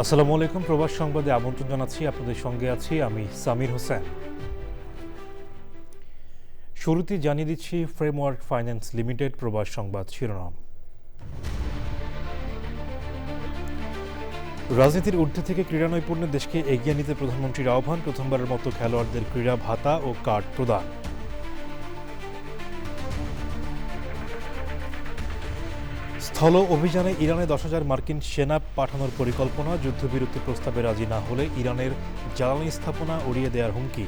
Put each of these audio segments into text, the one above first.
আসসালামু আলাইকুম। প্রবাস সংবাদে আমন্ত্রণ জানাচ্ছি। আপনাদের সঙ্গে আছি আমি সামির হোসেন। শুরুতেই জানিয়ে দিচ্ছি ফ্রেমওয়ার্ক ফাইন্যান্স লিমিটেড প্রবাস সংবাদ শিরোনাম। রাজনীতির ঊর্ধ্বে থেকে ক্রীড়া নৈপুণ্যে দেশকে এগিয়ে নিতে প্রধানমন্ত্রীর আহ্বান। প্রথমবারের মতো খেলোয়াড়দের ক্রীড়া ভাতা ও কার্ড প্রদান। স্থল অভিযানে ইরানে 10,000 মার্কিন সেনা পাঠানোর পরিকল্পনা। যুদ্ধবিরতি প্রস্তাবে রাজি না হলে ইরানের জ্বালানি স্থাপনা উড়িয়ে দেওয়ার হুমকি।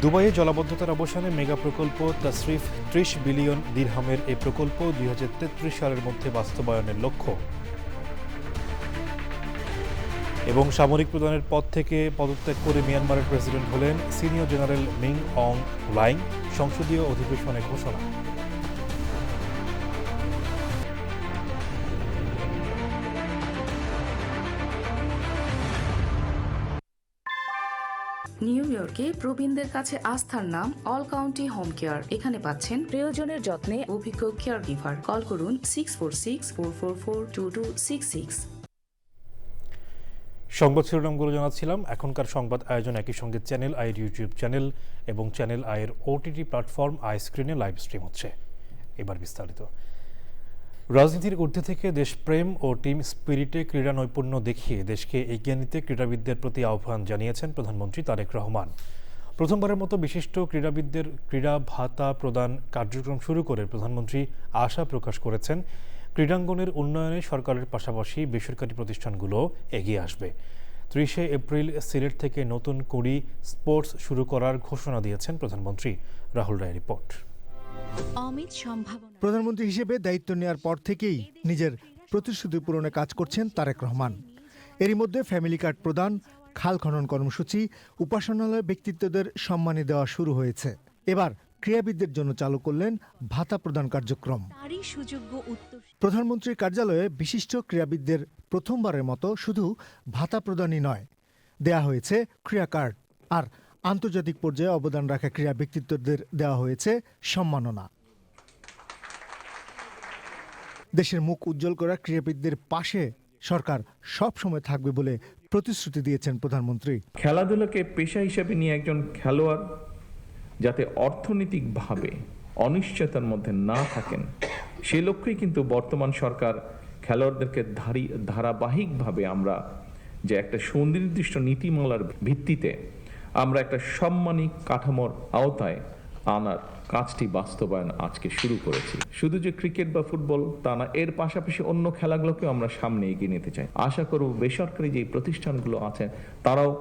দুবাইয়ে জলাবদ্ধতার অবসানে মেগা প্রকল্প তাসরিফ 30 বিলিয়ন দিরহামের এই প্রকল্প 2033 সালের মধ্যে বাস্তবায়নের লক্ষ্য। এবং সামরিক প্রধানের পদ থেকে পদত্যাগ করে মিয়ানমারের প্রেসিডেন্ট হলেন সিনিয়র জেনারেল মিং অং লাইং। সংসদীয় অধিবেশনে ঘোষণা। নিউ ইয়র্কে প্রবীণদের কাছে আস্থার নাম অল কাউন্টি হোম কেয়ার। এখানে পাচ্ছেন প্রিয়জনের যত্নে অভিজ্ঞ কেয়ার গিভার। কল করুন 646-444-2266। সংবাদ শিরোনামগুলো জানাচ্ছিলাম। এখনকার সংবাদ আয়োজন একই সঙ্গে চ্যানেল আইয়ের ইউটিউব চ্যানেল এবং চ্যানেল আইয়ের ওটিটি প্ল্যাটফর্ম আই স্ক্রিনে লাইভ স্ট্রিম হচ্ছে। এবার বিস্তারিত। রাজনীতির ঊর্ধ্বে থেকে দেশপ্রেম ও টিম স্পিরিটে ক্রীড়া নৈপুণ্য দেখিয়ে দেশকে এগিয়ে নিতে ক্রীড়াবিদদের প্রতি আহ্বান জানিয়েছেন প্রধানমন্ত্রী তারেক রহমান। প্রথমবারের মতো বিশিষ্ট ক্রীড়াবিদদের ক্রীড়া ভাতা প্রদান কার্যক্রম শুরু করে প্রধানমন্ত্রী আশা প্রকাশ করেছেন ক্রীড়াঙ্গনের উন্নয়নে সরকারের পাশাপাশি বেসরকারি প্রতিষ্ঠানগুলো এগিয়ে আসবে। 30 এপ্রিল সিলেট থেকে নতুন কুড়ি স্পোর্টস শুরু করার ঘোষণা দিয়েছেন প্রধানমন্ত্রী। রাহুল রায় রিপোর্ট। প্রধানমন্ত্রী হিসেবে দায়িত্ব নেওয়ার পর থেকেই নিজের প্রতিশ্রুতি পূরণে কাজ করছেন তারেক রহমান। এরই মধ্যে ফ্যামিলি কার্ড প্রদান, খাল খনন কর্মসূচি, উপাসনালয় ব্যক্তিত্বদের সম্মানী দেওয়া শুরু হয়েছে। এবার ক্রীড়াবিদদের জন্য চালু করলেন ভাতা প্রদান কার্যক্রম। প্রধানমন্ত্রীর কার্যালয়ে বিশিষ্ট ক্রীড়াবিদদের প্রথমবারের মতো শুধু ভাতা প্রদানই নয়, দেয়া হয়েছে ক্রীড়া কার্ড। আর আন্তর্জাতিক পর্যায়ে অবদান রাখা ক্রীড়া ব্যক্তিত্বদের দেওয়া হয়েছে সম্মাননা। দেশের মুখ উজ্জ্বল করা ক্রীড়াবিদদের পাশে সরকার সব সময় থাকবে বলে প্রতিশ্রুতি দিয়েছেন প্রধানমন্ত্রী। খেলাধুলাকে পেশা হিসেবে নিয়ে একজন খেলোয়াড় যাতে অর্থনৈতিকভাবে অনিশ্চয়তার মধ্যে না থাকেন, সে লক্ষ্যেই কিন্তু বর্তমান সরকার খেলোয়াড়দেরকে ধারাবাহিকভাবে আমরা যে একটা সুনির্দিষ্ট নীতিমালার ভিত্তিতে আমরা একটা সম্মানী কাঠামোর আওতায় আনার কাজটি বাস্তবায়ন আজকে শুরু করেছি। শুধু যে ক্রিকেট বা ফুটবল তা না, এর পাশাপাশি অন্য খেলাগুলোকেও আমরা সামনে এগিয়ে নিতে চাই। আশা করব বেসরকারি যে প্রতিষ্ঠানগুলো আছে তারাও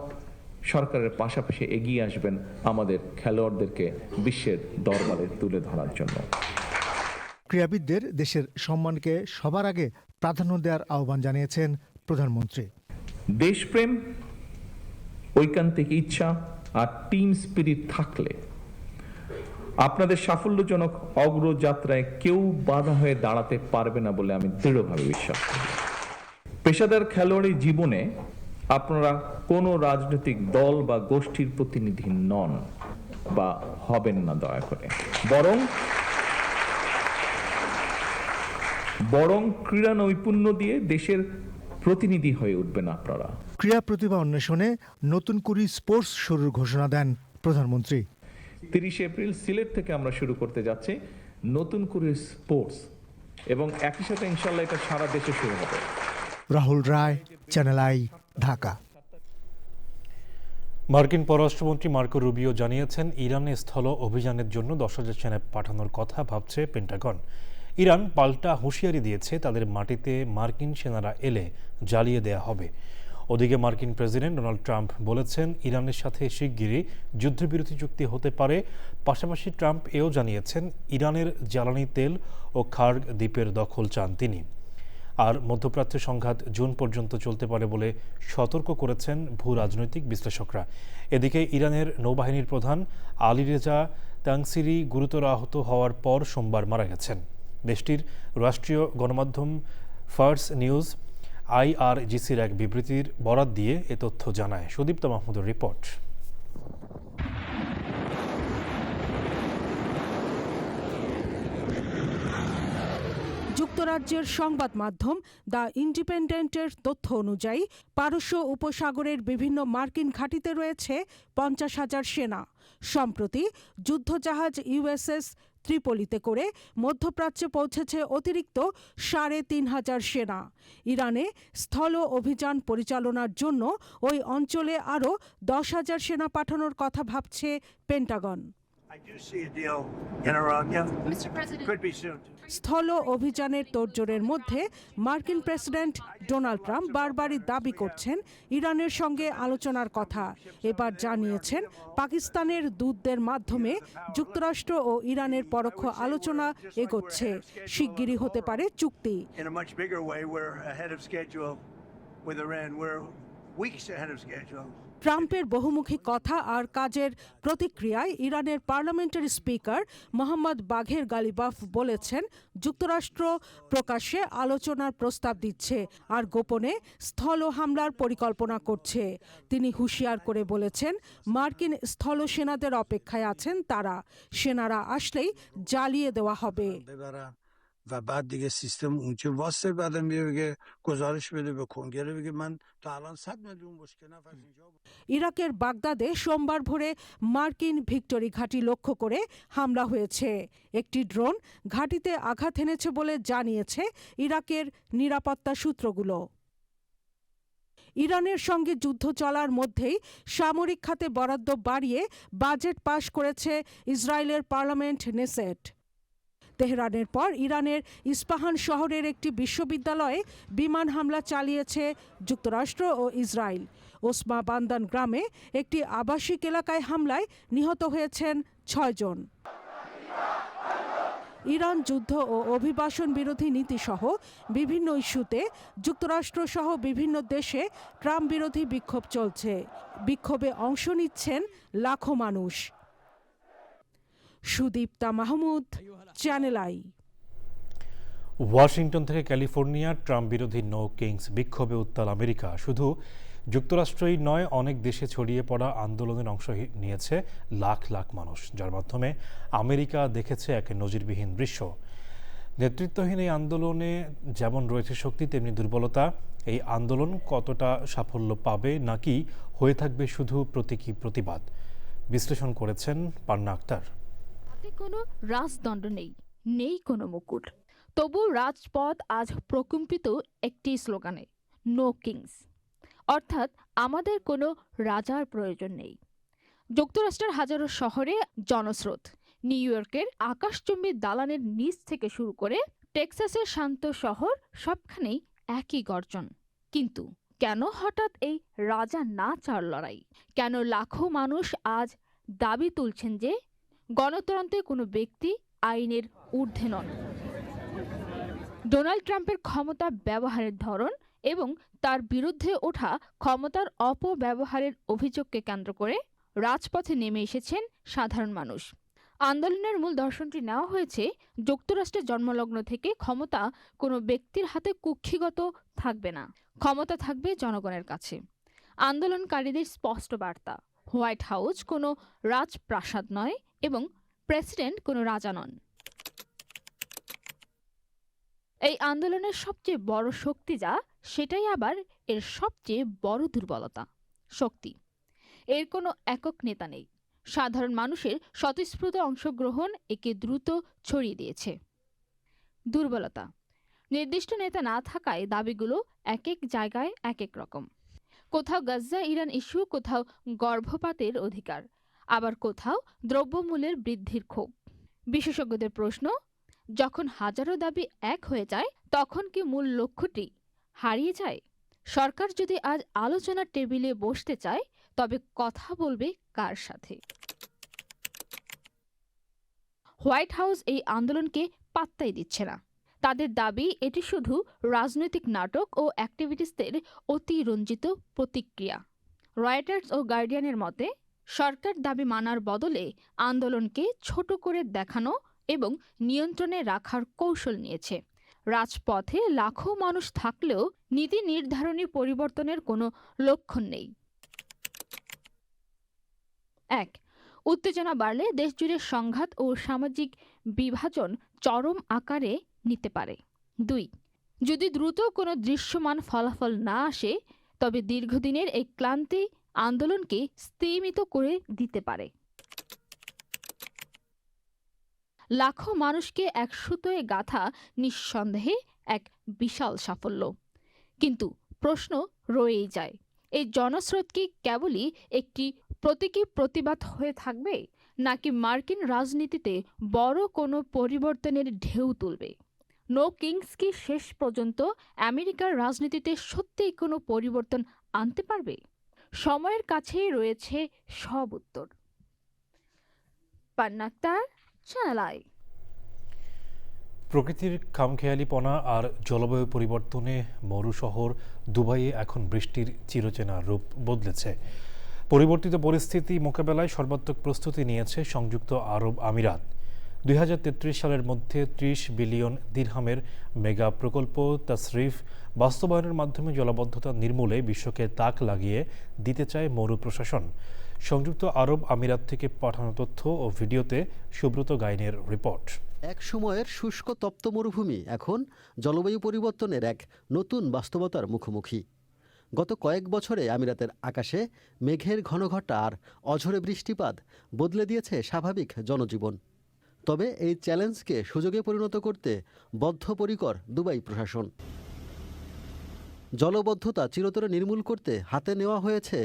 সরকারের পাশাপাশি এগিয়ে আসবেন আমাদের খেলোয়াড়দেরকে বিশ্বের দরবারে তুলে ধরার জন্য। ক্রীড়াবিদদের দেশের সম্মানকে সবার আগে প্রাধান্য দেওয়ার আহ্বান জানিয়েছেন প্রধানমন্ত্রী। দেশপ্রেম, ঐকান্তিক ইচ্ছা আর টিম স্পিরিট থাকলে আপনাদের সাফল্যজনক অগ্রযাত্রায় কেউ বাধা হয়ে দাঁড়াতে পারবে না বলে আমি দৃঢ়ভাবে বিশ্বাস করি। পেশাদার খেলোয়াড়ি জীবনে আপনারা কোনো রাজনৈতিক দল বা গোষ্ঠীর প্রতিনিধি নন বা হবেন না দয়া করে, বরং ক্রীড়া নৈপুণ্য দিয়ে দেশের প্রতিনিধি হয়ে উঠবেন আপনারা। ক্রীড়া প্রতিভা অন্বেষণে নতুন কুড়ি স্পোর্টস শুরুর ঘোষণা দেন প্রধানমন্ত্রী। 30 এপ্রিল সিলেট থেকে আমরা শুরু করতে যাচ্ছি নতুন কুড়ি স্পোর্টস, এবং একই সাথে ইনশাল্লাহ এটা সারা দেশে শুরু হবে। রাহুল রায়, চ্যানেল আই, ঢাকা। মার্কিন পররাষ্ট্রমন্ত্রী মার্কো রুবিও জানিয়েছেন ইরানে স্থল অভিযানের জন্য 10,000 সেনা পাঠানোর কথা ভাবছে পেন্টাগন। ইরান পাল্টা হুঁশিয়ারি দিয়েছে তাদের মাটিতে মার্কিন সেনারা এলে জ্বালিয়ে দেয়া হবে। ওদিকে মার্কিন প্রেসিডেন্ট ডোনাল্ড ট্রাম্প বলেছেন ইরানের সাথে শিগগিরই যুদ্ধবিরতি চুক্তি হতে পারে। পাশাপাশি ট্রাম্প এও জানিয়েছেন ইরানের জ্বালানি তেল ও খার্গ দ্বীপের দখল চান তিনি। আর মধ্যপ্রাচ্যের সংঘাত জুন পর্যন্ত চলতে পারে বলে সতর্ক করেছেন ভূ রাজনৈতিক বিশ্লেষকরা। এদিকে ইরানের নৌবাহিনীর প্রধান আলীরেজা তাংসিরি গুরুতর আহত হওয়ার পর সোমবার মারা গেছেন। দেশটির রাষ্ট্রীয় গণমাধ্যম ফার্স নিউজ IRGCর এক বিবৃতির বরাত দিয়ে এ তথ্য জানায়। সুদীপ্ত মাহমুদের রিপোর্ট। যুক্তরাজ্যের সংবাদ মাধ্যম দ্য ইন্ডিপেন্ডেন্টের তথ্য অনুযায়ী পারস্য উপসাগরের বিভিন্ন মার্কিন ঘাঁটিতে রয়েছে 50,000 সেনা। সম্প্রতি যুদ্ধজাহাজ ইউএসএস ত্রিপোলিতে করে মধ্যপ্রাচ্যে পৌঁছেছে অতিরিক্ত 3,500 সেনা। ইরানে স্থল অভিযান পরিচালনার জন্য ওই অঞ্চলে আরও 10,000 সেনা পাঠানোর কথা ভাবছে পেন্টাগন। স্থল অভিযানের তোড়জোড়ের মধ্যে মার্কিন প্রেসিডেন্ট ডোনাল্ড ট্রাম্প বারবারই দাবি করছেন ইরানের সঙ্গে আলোচনার কথা। এবার জানিয়েছেন পাকিস্তানের দূতদের মাধ্যমে যুক্তরাষ্ট্র ও ইরানের পরোক্ষ আলোচনা এগোচ্ছে, শিগগিরই হতে পারে চুক্তি। ট্রাম্পের বহুমুখী কথা আর কাজের প্রতিক্রিয়ায় ইরানের পার্লামেন্টের স্পিকার মোহাম্মদ বাঘের গালিবাফ বলেছেন, যুক্তরাষ্ট্র প্রকাশ্যে আলোচনার প্রস্তাব দিচ্ছে আর গোপনে স্থল হামলার পরিকল্পনা করছে। তিনি হুঁশিয়ার করে বলেছেন, মার্কিন স্থল সেনাদের অপেক্ষায় আছেন তারা, সেনারা আসলেই জ্বালিয়ে দেওয়া হবে। و بعد دیگه سیستم اونچه واسه بعدم میگه گزارش بده به کنگره بگه من تا الان 100 میلیون بشکه نفر اینجا ইরাকের বাগদাদে সোমবার ভোরে মার্কিন ভিক্টোরি ঘাঁটি লক্ষ্য করে হামলা হয়েছে। একটি ড্রোন ঘাঁটিতে আঘাত এনেছে বলে জানিয়েছে ইরাকের নিরাপত্তা সূত্রগুলো। ইরানের সঙ্গে যুদ্ধ চলার মধ্যেই সামরিক খাতে বরাদ্দ বাড়িয়ে বাজেট পাশ করেছে ইসরায়েলের পার্লামেন্ট নেসেট। তেহরানের পর ইরানের ইস্পাহান শহরের একটি বিশ্ববিদ্যালয়ে বিমান হামলা চালিয়েছে যুক্তরাষ্ট্র ও ইসরায়েল। ওসমা বান্দান গ্রামে একটি আবাসিক এলাকায় হামলায় নিহত হয়েছেন 6 জন। ইরান যুদ্ধ ও অভিবাসন বিরোধী নীতিসহ বিভিন্ন ইস্যুতে যুক্তরাষ্ট্রসহ বিভিন্ন দেশে ট্রাম্প বিরোধী বিক্ষোভ চলছে। বিক্ষোভে অংশ নিচ্ছেন লাখো মানুষ। Sudipta Mahmud, channel I. Washington থেকে ক্যালিফোর্নিয়া, ট্রাম্প বিরোধী নো কিংস বিক্ষোভে উত্তাল আমেরিকা। শুধু যুক্তরাষ্ট্রই নয়, অনেক দেশে ছড়িয়ে পড়া আন্দোলনের অংশ নিয়েছে লাখ লাখ মানুষ, যার মাধ্যমে আমেরিকা দেখেছে এক নজিরবিহীন দৃশ্য। নেতৃত্বহীন এই আন্দোলনে যেমন রয়েছে শক্তি, তেমনি দুর্বলতা। এই আন্দোলন কতটা সাফল্য পাবে, নাকি হয়ে থাকবে শুধু প্রতীকী প্রতিবাদ, বিশ্লেষণ করেছেন পান্না আক্তার। কোনো রাজদণ্ড নেই, নেই কোনো মুকুট, তবু রাজপথ আজ প্রকম্পিত একটি স্লোগানে, নো কিংস, অর্থাৎ আমাদের কোনো রাজার প্রয়োজন নেই। যুক্তরাষ্ট্রের হাজারো শহরে জনস্রোত, নিউ ইয়র্কের আকাশচুম্বী দালানের নিচ থেকে শুরু করে টেক্সাসের শান্ত শহর, সবখানেই একই গর্জন। কিন্তু কেন হঠাৎ এই রাজা না চার লড়াই? কেন লাখো মানুষ আজ দাবি তুলছেন যে গণতন্ত্রে কোনো ব্যক্তি আইনের ঊর্ধ্বে নন? ডোনাল্ড ট্রাম্পের ক্ষমতা ব্যবহারের ধরন এবং তার বিরুদ্ধে ওঠা ক্ষমতার অপব্যবহারের অভিযোগকে কেন্দ্র করে রাজপথে নেমে এসেছেন সাধারণ মানুষ। আন্দোলনের মূল দর্শনটি নেওয়া হয়েছে, যুক্তরাষ্ট্রের জন্মলগ্ন থেকে ক্ষমতা কোনো ব্যক্তির হাতে কুক্ষিগত থাকবে না, ক্ষমতা থাকবে জনগণের কাছে। আন্দোলনকারীদের স্পষ্ট বার্তা, হোয়াইট হাউস কোনো রাজপ্রাসাদ নয় এবং প্রেসিডেন্ট কোনো রাজা নন। এই আন্দোলনের সবচেয়ে বড় শক্তি যা, সেটাই আবার এর সবচেয়ে বড় দুর্বলতা। শক্তি, এর কোনো একক নেতা নেই। সাধারণ মানুষের স্বতঃস্ফূর্ত অংশগ্রহণ একে দ্রুত ছড়িয়ে দিয়েছে। দুর্বলতা, নির্দিষ্ট নেতা না থাকায় দাবিগুলো এক এক জায়গায় এক এক রকম। কোথাও গাজ্জা ইরান ইস্যু, কোথাও গর্ভপাতের অধিকার, আবার কোথাও দ্রব্যমূল্যের বৃদ্ধির ক্ষোভ। বিশেষজ্ঞদের প্রশ্ন, যখন হাজারো দাবি এক হয়ে যায়, তখন কি মূল লক্ষ্যটি হারিয়ে যায়? সরকার যদি আজ আলোচনার টেবিলে বসতে চায়, তবে কথা বলবে কার সাথে? হোয়াইট হাউস এই আন্দোলনকে পাত্তাই দিচ্ছে না। তাদের দাবি এটি শুধু রাজনৈতিক নাটক ও অ্যাক্টিভিস্টদের অতিরঞ্জিত প্রতিক্রিয়া। রয়টার্স ও গার্ডিয়ানের মতে, সরকার দাবি মানার বদলে আন্দোলনকে ছোট করে দেখানো এবং নিয়ন্ত্রণে রাখার কৌশল নিয়েছে। রাজপথে লাখো মানুষ থাকলেও নীতি নির্ধারণী পরিবর্তনের কোনো লক্ষণ নেই। 1. উত্তেজনা বাড়লে দেশজুড়ে সংঘাত ও সামাজিক বিভাজন চরম আকারে নিতে পারে। 2. যদি দ্রুত কোনো দৃশ্যমান ফলাফল না আসে তবে দীর্ঘদিনের এই ক্লান্তি আন্দোলনকে স্তিমিত করে দিতে পারে। লাখো মানুষকে এক সুতোয় গাঁথা নিঃসন্দেহে এক বিশাল সাফল্য, কিন্তু প্রশ্ন রয়েই যায়, এই জনস্রোত কি কেবলই একটি প্রতীকী প্রতিবাদ হয়ে থাকবে, নাকি মার্কিন রাজনীতিতে বড় কোনো পরিবর্তনের ঢেউ তুলবে? নো কিংস কি শেষ পর্যন্ত আমেরিকার রাজনীতিতে সত্যিই কোনো পরিবর্তন আনতে পারবে? সময়ের কাছেই রয়েছে সব উত্তর। পান্না আক্তার, চ্যানেল আই। প্রকৃতির খামখেয়ালিপনা আর জলবায়ু পরিবর্তনে মরু শহর দুবাইয়ে এখন বৃষ্টির চিরচেনা রূপ বদলেছে। পরিবর্তিত পরিস্থিতি মোকাবেলায় সর্বাত্মক প্রস্তুতি নিয়েছে সংযুক্ত আরব আমিরাত। 2033 সালের মধ্যে 30 বিলিয়ন দিরহামের মেগা প্রকল্প তাসরিফ বাস্তবায়নের মাধ্যমে জলাবদ্ধতা নির্মূলে বিশ্বকে তাক লাগিয়ে দিতে চায় মরু প্রশাসন। সংযুক্ত আরব আমিরাত থেকে পাঠানো তথ্য ও ভিডিওতে সুব্রত গাইনের রিপোর্ট। এক সময়ের শুষ্ক তপ্ত মরুভূমি এখন জলবায়ু পরিবর্তনের এক নতুন বাস্তবতার মুখোমুখি। গত কয়েক বছরে আমিরাতের আকাশে মেঘের ঘনঘটা আর অঝোরে বৃষ্টিপাত বদলে দিয়েছে স্বাভাবিক জনজীবন। তবে এই চ্যালেঞ্জকে সুযোগে পরিণত করতে বদ্ধপরিকর দুবাই প্রশাসন। জলবদ্ধতা চিরতরে নির্মূল করতে হাতে নেওয়া হয়েছে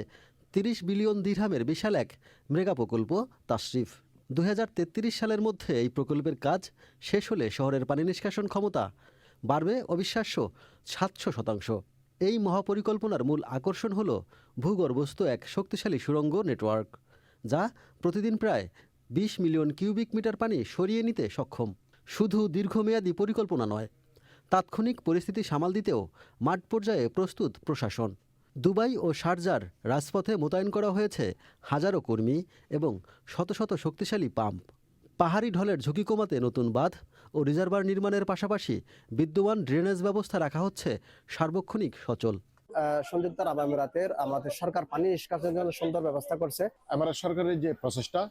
30 বিলিয়ন দিরহামের বিশাল এক মেগা প্রকল্প তাসরিফ। 2033 সালের মধ্যে এই প্রকল্পের কাজ শেষ হলে শহরের পানি নিষ্কাশন ক্ষমতা বাড়বে অবিশ্বাস্য 700%। এই মহাপরিকল্পনার মূল আকর্ষণ হল ভূগর্ভস্থ এক শক্তিশালী সুড়ঙ্গ নেটওয়ার্ক, যা প্রতিদিন প্রায় 20 মিলিয়ন কিউবিক মিটার পানি সরিয়ে নিতে সক্ষম। শুধু দীর্ঘমেয়াদী পরিকল্পনা নয়, তাৎক্ষণিক পরিস্থিতি সামাল দিতেও মাঠ পর্যায়ে প্রস্তুত প্রশাসন। দুবাই ও শারজার রাজপথে মোতায়েন করা হয়েছে হাজারো কর্মী এবং শত শত শক্তিশালী পাম্প। পাহাড়ি ঢলের ঝুঁকি কমাতে নতুন বাঁধ ও রিজার্ভার নির্মাণের পাশাপাশি বিদ্যমান ড্রেনেজ ব্যবস্থা রাখা হচ্ছে সার্বক্ষণিক সচল। সংযুক্ত আরব আমিরাতের আমাদের সরকার পানি নিষ্কাশনের জন্য সুন্দর ব্যবস্থা করছে। আমিরাত সরকারের যে প্রচেষ্টা,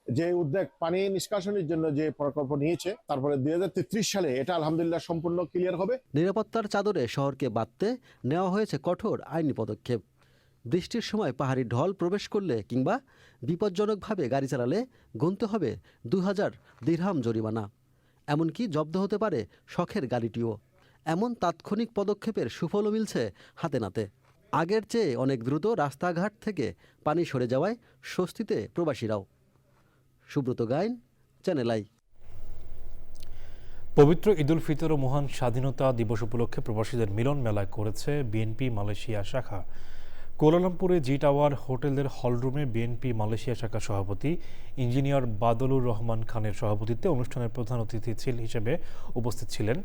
যে উদ্যোগ পানি নিষ্কাশনের জন্য যে প্রকল্প নিয়েছে, তারপরে 2033 সালে এটা আলহামদুলিল্লাহ সম্পূর্ণ ক্লিয়ার হবে। নিরাপত্তার চাদরে শহরকে বাঁধতে নেওয়া হয়েছে কঠোর আইনি পদক্ষেপ। বৃষ্টির সময় পাহাড়ি ঢল প্রবেশ করলে কিংবা বিপজ্জনকভাবে গাড়ি চালালে গুনতে হবে 2000 দিরহাম জরিমানা। এমনকি জব্দ হতে পারে শখের গাড়িটিও। এমন তাৎক্ষণিক পদক্ষেপের সুফলও মিলছে হাতে নাতে। আগের চেয়ে অনেক দ্রুত রাস্তাঘাট থেকে পানি সরে যাওয়ায় স্বস্তিতে প্রবাসীরাও। Subrata Gain, channel I. পবিত্র ঈদুল ফিতর ও মহান স্বাধীনতা দিবস উপলক্ষে প্রবাসীদের মিলন মেলা করেছে বিএনপি মালয়েশিয়া শাখা। কুয়ালালামপুরে জি টাওয়ার হোটেলের হলরুমে বিএনপি মালয়েশিয়া শাখা সভাপতি ইঞ্জিনিয়ার বাদলুর রহমান খানের সভাপতিত্বে অনুষ্ঠানের প্রধান অতিথি হিসেবে উপস্থিত ছিলেন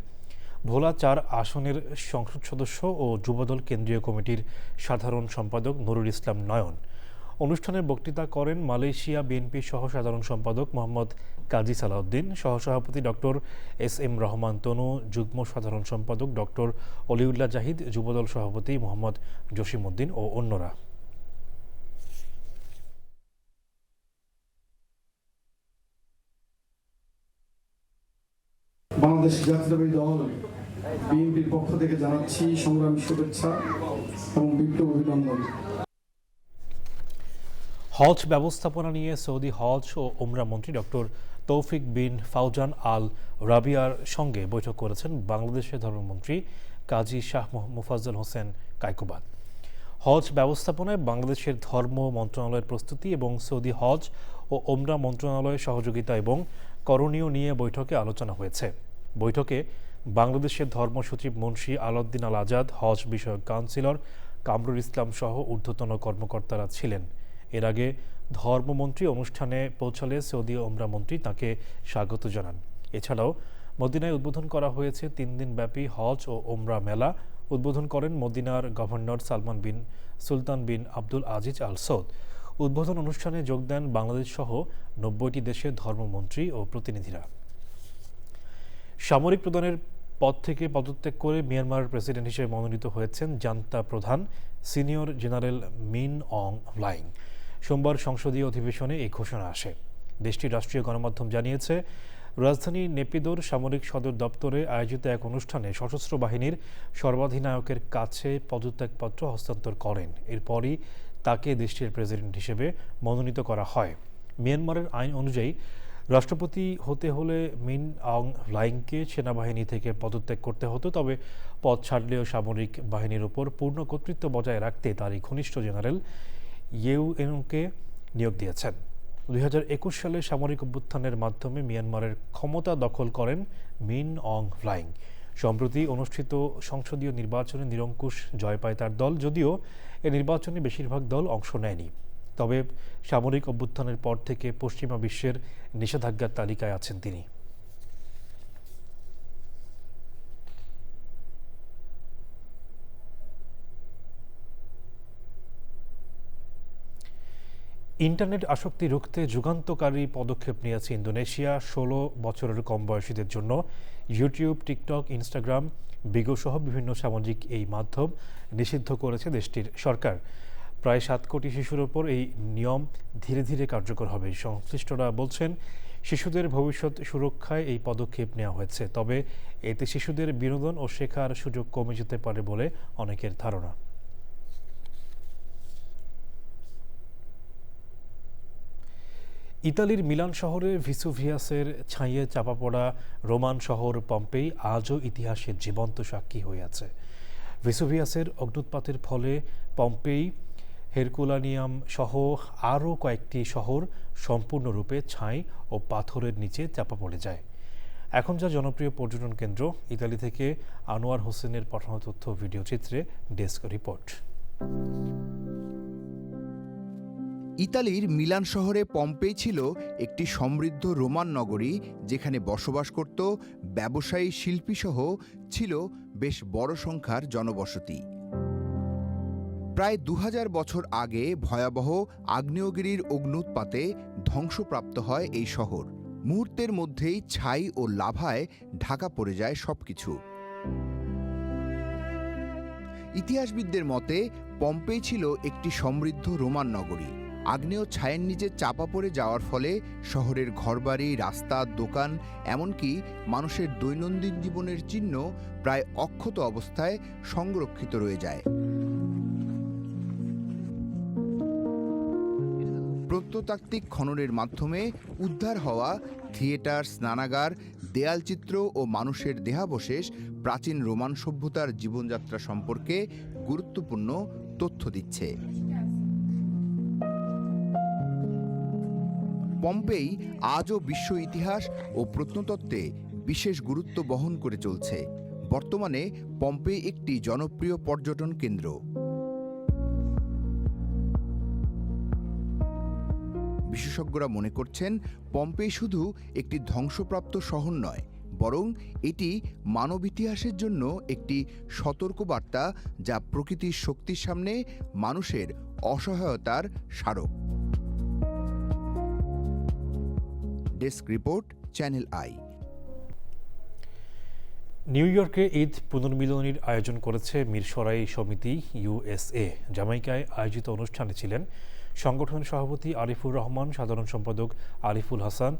ভোলা 4 আসনের সংসদ সদস্য ও যুবদল কেন্দ্রীয় কমিটির সাধারণ সম্পাদক নুরুল ইসলাম নয়ন। অনুষ্ঠানে বক্তৃতা করেন মালয়েশিয়া বিএনপি সহ সাধারণ সম্পাদক মোহাম্মদ কাজী সালাউদ্দিন, সহসভাপতি ডক্টর এস.এম. রহমান তনু, যুগ্ম সাধারণ সম্পাদক ডক্টর অলিউল্লাহ জাহিদ, যুবদল সভাপতি মোহাম্মদ জসিমউদ্দিন ও অন্যরা। বাংলাদেশ জাতীয়তাবাদী দল বিএনপির পক্ষ থেকে জানাচ্ছি সংগ্রামী শুভেচ্ছা এবং বিপ্লব অভিনন্দন। হজ ব্যবস্থাপনা নিয়ে সৌদি হজ ও ওমরা মন্ত্রী ডক্টর তৌফিক বিন ফাউজান আল রাবিয়ার সঙ্গে বৈঠক করেছেন বাংলাদেশের ধর্মমন্ত্রী কাজী শাহ মোফাজ্জল হোসেন কায়কোবাদ। হজ ব্যবস্থাপনায় বাংলাদেশের ধর্ম মন্ত্রণালয়ের প্রস্তুতি এবং সৌদি হজ ও ওমরা মন্ত্রণালয়ের সহযোগিতা এবং করণীয় নিয়ে বৈঠকে আলোচনা হয়েছে। বৈঠকে বাংলাদেশের ধর্ম সচিব মুন্সি আলাউদ্দিন আল আজাদ, হজ বিষয়ক কাউন্সিলর কামরুল ইসলাম সহ ঊর্ধ্বতন কর্মকর্তারা ছিলেন। এর আগে ধর্মমন্ত্রী অনুষ্ঠানে পৌঁছালে সৌদি ওমরা মন্ত্রী তাকে স্বাগত জানান। এছাড়াও মদিনায় উদ্বোধন করা হয়েছে 3 দিনব্যাপী হজ ও ওমরা মেলা। উদ্বোধন করেন মদিনার গভর্নর সালমান বিন সুলতান বিন আব্দুল আজিজ আল সৌদ। উদ্বোধন অনুষ্ঠানে যোগ দেন বাংলাদেশ সহ 90টি দেশের ধর্মমন্ত্রী ও প্রতিনিধিরা। সামরিক প্রধানের পদ থেকে পদত্যাগ করে মিয়ানমার প্রেসিডেন্ট হিসেবে মনোনীত হয়েছেন জান্তা প্রধান সিনিয়র জেনারেল মিন অং হ্লাইং। সোমবার সংসদীয় অধিবেশনে এই ঘোষণা আসে। দেশটির রাষ্ট্রীয় গণমাধ্যম জানিয়েছে, রাজধানীর নেপিদোর সামরিক সদর দপ্তরে আয়োজিত এক অনুষ্ঠানে সশস্ত্র বাহিনীর সর্বাধিনায়কের কাছে পদত্যাগপত্র হস্তান্তর করেন। এরপরই তাকে দেশটির প্রেসিডেন্ট হিসেবে মনোনীত করা হয়। মিয়ানমারের আইন অনুযায়ী রাষ্ট্রপতি হতে হলে মিন অং হ্লাইংকে সেনাবাহিনী থেকে পদত্যাগ করতে হতো, তবে পদ ছাড়লেও সামরিক বাহিনীর উপর পূর্ণ কর্তৃত্ব বজায় রাখতে তারই ঘনিষ্ঠ জেনারেল ইয়েউএনকে নিয়োগ দিয়েছেন। 2021 সালে সামরিক অভ্যুত্থানের মাধ্যমে মিয়ানমারের ক্ষমতা দখল করেন মিন অং হ্লাইং। সম্প্রতি অনুষ্ঠিত সংসদীয় নির্বাচনে নিরঙ্কুশ জয় পায় তার দল, যদিও এ নির্বাচনে বেশিরভাগ দল অংশ নেয়নি। তবে সামরিক অভ্যুত্থানের পর থেকে পশ্চিমা বিশ্বের নিষেধাজ্ঞার তালিকায় আছেন তিনি। ইন্টারনেট আসক্তি রুখতে যুগান্তকারী পদক্ষেপ নিয়েছে ইন্দোনেশিয়া। 16 বছরের কম বয়সীদের জন্য ইউটিউব, টিকটক, ইনস্টাগ্রাম, বিগো সহ বিভিন্ন সামাজিক এই মাধ্যম নিষিদ্ধ করেছে দেশটির সরকার। প্রায় 7 কোটি শিশুর ওপর এই নিয়ম ধীরে ধীরে কার্যকর হবে। সংশ্লিষ্টরা বলছেন, শিশুদের ভবিষ্যৎ সুরক্ষায় এই পদক্ষেপ নেওয়া হয়েছে, তবে এতে শিশুদের বিনোদন ও শেখার সুযোগ কমে যেতে পারে বলে অনেকের ধারণা। ইতালির মিলান শহরে ভিসুভিয়াসের ছাইয়ে চাপা পড়া রোমান শহর পম্পেই আজও ইতিহাসের জীবন্ত সাক্ষী হয়ে আছে। ভিসুভিয়াসের অগ্ন্যুৎপাতের ফলে পম্পেই, হেরকুলানিয়াম সহ আরও কয়েকটি শহর সম্পূর্ণরূপে ছাই ও পাথরের নিচে চাপা পড়ে যায়। এখন যা জনপ্রিয় পর্যটন কেন্দ্র। ইতালি থেকে আনোয়ার হোসেনের পাঠানো তথ্য ভিডিও চিত্রে ডেস্ক রিপোর্ট। ইতালির মিলান শহরে পম্পেই ছিল একটি সমৃদ্ধ রোমান নগরী, যেখানে বসবাস করত ব্যবসায়ী, শিল্পীসহ ছিল বেশ বড় সংখ্যার জনবসতি। প্রায় 2000 বছর আগে ভয়াবহ আগ্নেয়গিরির অগ্ন্যুৎপাতে ধ্বংসপ্রাপ্ত হয় এই শহর। মুহূর্তের মধ্যেই ছাই ও লাভায় ঢাকা পড়ে যায় সবকিছু। ইতিহাসবিদদের মতে পম্পেই ছিল একটি সমৃদ্ধ রোমান নগরী। আগ্নেয় ছায়ের নিচে চাপা পড়ে যাওয়ার ফলে শহরের ঘরবাড়ি, রাস্তা, দোকান, এমনকি মানুষের দৈনন্দিন জীবনের চিহ্ন প্রায় অক্ষত অবস্থায় সংরক্ষিত রয়ে যায়। প্রত্নতাত্ত্বিক খননের মাধ্যমে উদ্ধার হওয়া থিয়েটার, স্নানাগার, দেয়ালচিত্র ও মানুষের দেহাবশেষ প্রাচীন রোমান সভ্যতার জীবনযাত্রা সম্পর্কে গুরুত্বপূর্ণ তথ্য দিচ্ছে। পম্পেই আজও বিশ্ব ইতিহাস ও প্রত্নতত্ত্বে বিশেষ গুরুত্ব বহন করে চলছে। বর্তমানে পম্পেই একটি জনপ্রিয় পর্যটন কেন্দ্র। বিশেষজ্ঞরা মনে করছেন, পম্পেই শুধু একটি ধ্বংসপ্রাপ্ত শহর নয়, বরং এটি মানব ইতিহাসের জন্য একটি সতর্কবার্তা, যা প্রকৃতির শক্তির সামনে মানুষের অসহায়তার স্মারক। Desk report, channel I. New ইয়র্কে ঈদ পুনর্মিলনীর আয়োজন করেছে মিরসরাই সমিতি USA। জামাইকায় আয়োজিত অনুষ্ঠানে ছিলেন সংগঠনের সভাপতি আরিফুর রহমান, সাধারণ সম্পাদক আরিফুল হাসান,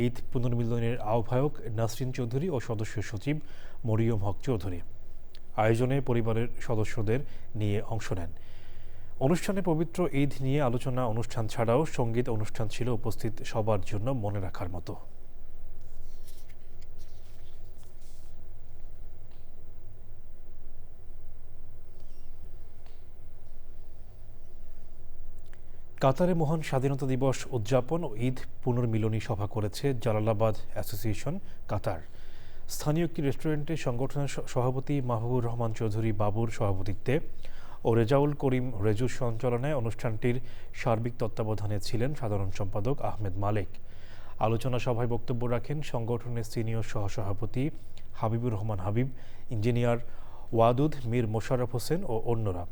ঈদ পুনর্মিলনের আহ্বায়ক নাসরিন চৌধুরী ও সদস্য সচিব মরিয়ম হক চৌধুরী। আয়োজনে পরিবারের সদস্যদের নিয়ে অংশ নেন। অনুষ্ঠানে পবিত্র ঈদ নিয়ে আলোচনা অনুষ্ঠান ছাড়াও সঙ্গীত অনুষ্ঠান ছিল উপস্থিত সবার জন্য মনে রাখার মতো। কাতারে মহান স্বাধীনতা দিবস উদযাপন ও ঈদ পুনর্মিলনী সভা করেছে জালালাবাদ অ্যাসোসিয়েশন কাতার। স্থানীয় একটি রেস্টুরেন্টে সংগঠনের সভাপতি মাহবুবুর রহমান চৌধুরী বাবুর সভাপতিত্বে ও রেজাউল করিম রেজুর সঞ্চালনায় অনুষ্ঠানটির সার্বিক তত্ত্বাবধানে ছিলেন সাধারণ সম্পাদক আহমেদ মালেক। আলোচনা সভায় বক্তব্য রাখেন সংগঠনের সিনিয়র সহসভাপতি হাবিবুর রহমান হাবিব, ইঞ্জিনিয়ার ওয়াদুদ, মীর মোশাররফ হোসেন ও অন্যরা।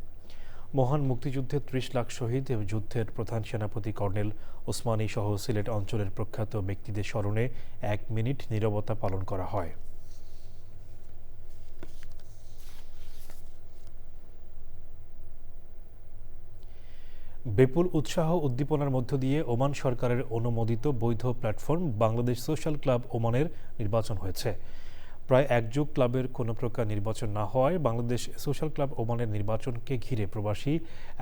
মহান মুক্তিযুদ্ধে 30 লাখ শহীদ এবং যুদ্ধের প্রধান সেনাপতি কর্নেল ওসমানী সহ সিলেট অঞ্চলের প্রখ্যাত ব্যক্তিদের স্মরণে 1 মিনিট নীরবতা পালন করা হয়। বিপুল উৎসাহ উদ্দীপনার মধ্য দিয়ে ওমান সরকারের অনুমোদিত বৈধ প্ল্যাটফর্ম বাংলাদেশ সোশ্যাল ক্লাব ওমানের নির্বাচন হয়েছে। প্রায় এক যুগ ক্লাবের কোনো প্রকার নির্বাচন না হওয়ায় বাংলাদেশ সোশ্যাল ক্লাব ওমানের নির্বাচনকে ঘিরে প্রবাসী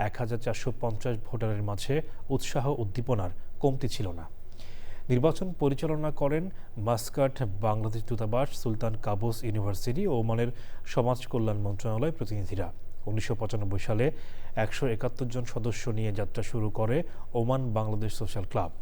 1450 ভোটারের মাঝে উৎসাহ উদ্দীপনার কমতি ছিল না। নির্বাচন পরিচালনা করেন মাস্কাট বাংলাদেশ দূতাবাস, সুলতান কাবুস ইউনিভার্সিটি ও ওমানের সমাজ কল্যাণ মন্ত্রণালয় প্রতিনিধিরা। 1995 সালে 171 জন সদস্য নিয়ে যাত্রা শুরু করে ওমান বাংলাদেশ সোশ্যাল ক্লাব।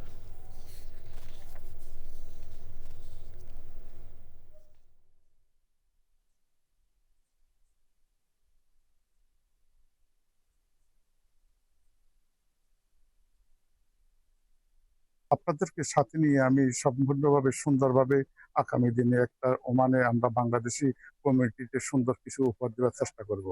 আপনাদেরকে সাথে নিয়ে আমি সম্পূর্ণভাবে সুন্দরভাবে আগামী দিনে একটা ওমানে আমরা বাংলাদেশি কমিউনিটিতে সুন্দর কিছু উপহার দেওয়ার চেষ্টা করব।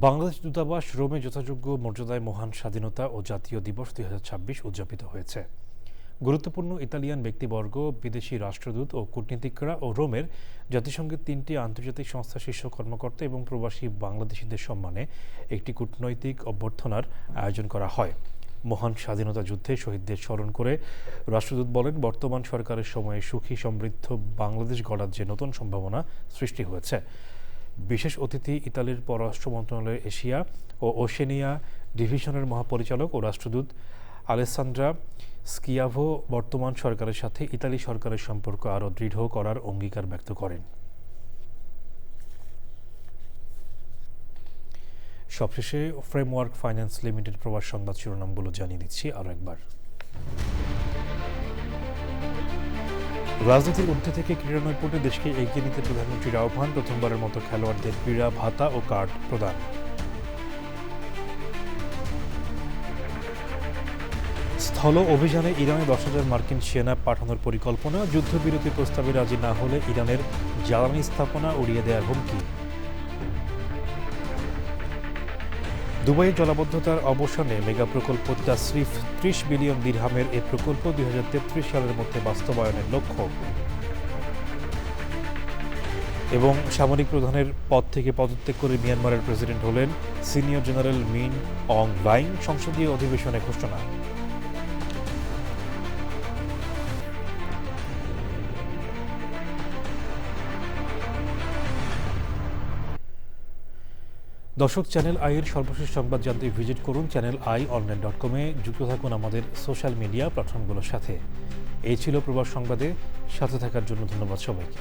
বাংলাদেশ দূতাবাস রোমে যথাযোগ্য মর্যাদায় মহান স্বাধীনতা ও জাতীয় দিবস 2026 উদযাপিত হয়েছে। গুরুত্বপূর্ণ ইতালিয়ান ব্যক্তিবর্গ, বিদেশি রাষ্ট্রদূত ও কূটনীতিকরা ও রোমের জাতিসংঘের 3টি আন্তর্জাতিক সংস্থার শীর্ষ কর্মকর্তা এবং প্রবাসী বাংলাদেশিদের সম্মানে একটি কূটনৈতিক অভ্যর্থনার আয়োজন করা হয়। মহান স্বাধীনতা যুদ্ধে শহীদদের স্মরণ করে রাষ্ট্রদূত বলেন, বর্তমান সরকারের সময়ে সুখী সমৃদ্ধ বাংলাদেশ গড়ার যে নতুন সম্ভাবনা সৃষ্টি হয়েছে। বিশেষ অতিথি ইতালির পররাষ্ট্র মন্ত্রণালয়ের এশিয়া ও ওশেনিয়া ডিভিশনের মহাপরিচালক ও রাষ্ট্রদূত আলেসান্দ্রা স্কিয়াভো বর্তমান সরকারের সাথে ইতালি সরকারের সম্পর্ক আরও দৃঢ় করার অঙ্গীকার ব্যক্ত করেন। সবশেষে ফ্রেমওয়ার্ক ফাইন্যান্স লিমিটেড প্রবাস সংবাদ শিরোনামগুলো জানিয়ে দিচ্ছি আরও একবার। রাজনীতির ঊর্ধ্বে থেকে ক্রীড়া নৈপুণ্যে দেশকে এগিয়ে নিতে প্রধানমন্ত্রীর আহ্বান, প্রথমবারের মতো খেলোয়াড়দের ক্রীড়া ভাতা ও কার্ড প্রদান। স্থল অভিযানে ইরানে 10,000 মার্কিন সেনা পাঠানোর পরিকল্পনা, যুদ্ধবিরতি প্রস্তাবে রাজি না হলে ইরানের জ্বালানি স্থাপনা উড়িয়ে দেওয়ার হুমকি। দুবাইয়ে জলাবদ্ধতার অবসানে মেগা প্রকল্প তাসরিফ 30 বিলিয়ন দিরহামের এই প্রকল্প 2033 সালের মধ্যে বাস্তবায়নের লক্ষ্য। এবং সামরিক প্রধানের পদ থেকে পদত্যাগ করে মিয়ানমারের প্রেসিডেন্ট হলেন সিনিয়র জেনারেল মিন অং লাইং, সংসদীয় অধিবেশনে ঘোষণা। দর্শক, চ্যানেল আই এর সর্বশেষ সংবাদ জানতে ভিজিট করুন চ্যানেল আই অনলাইন.com-এ। যুক্ত থাকুন আমাদের সোশ্যাল মিডিয়া প্ল্যাটফর্মগুলোর সাথে। এই ছিল প্রবাস সংবাদে সাথে থাকার জন্য ধন্যবাদ সবাইকে।